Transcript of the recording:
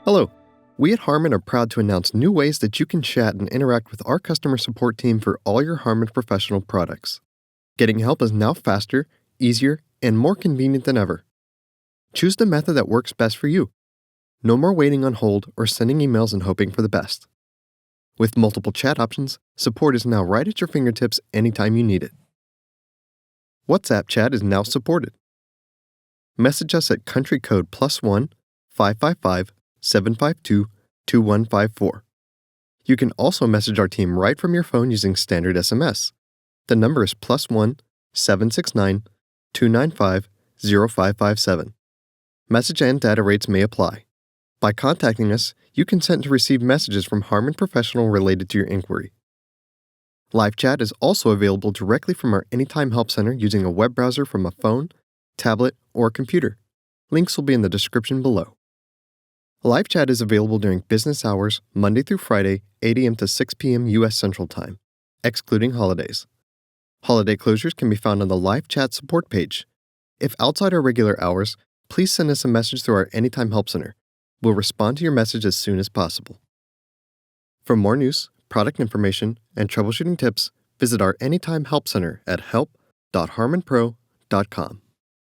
Hello. We at Harman are proud to announce new ways that you can chat and interact with our customer support team for all your Harman Professional products. Getting help is now faster, easier, and more convenient than ever. Choose the method that works best for you. No more waiting on hold or sending emails and hoping for the best. With multiple chat options, support is now right at your fingertips anytime you need it. WhatsApp chat is now supported. Message us at country code +1 555 752 2154. You can also message our team right from your phone using standard SMS. The number is +1 769 295 0557. Message and data rates may apply. By contacting us, you consent to receive messages from Harman Professional related to your inquiry. Live chat is also available directly from our Anytime Help Center using a web browser from a phone, tablet, or computer. Links will be in the description below. Live chat is available during business hours, Monday through Friday, 8 a.m. to 6 p.m. U.S. Central Time, excluding holidays. Holiday closures can be found on the live chat support page. If outside our regular hours, please send us a message through our Anytime Help Center. We'll respond to your message as soon as possible. For more news, product information, and troubleshooting tips, visit our Anytime Help Center at help.harmanpro.com.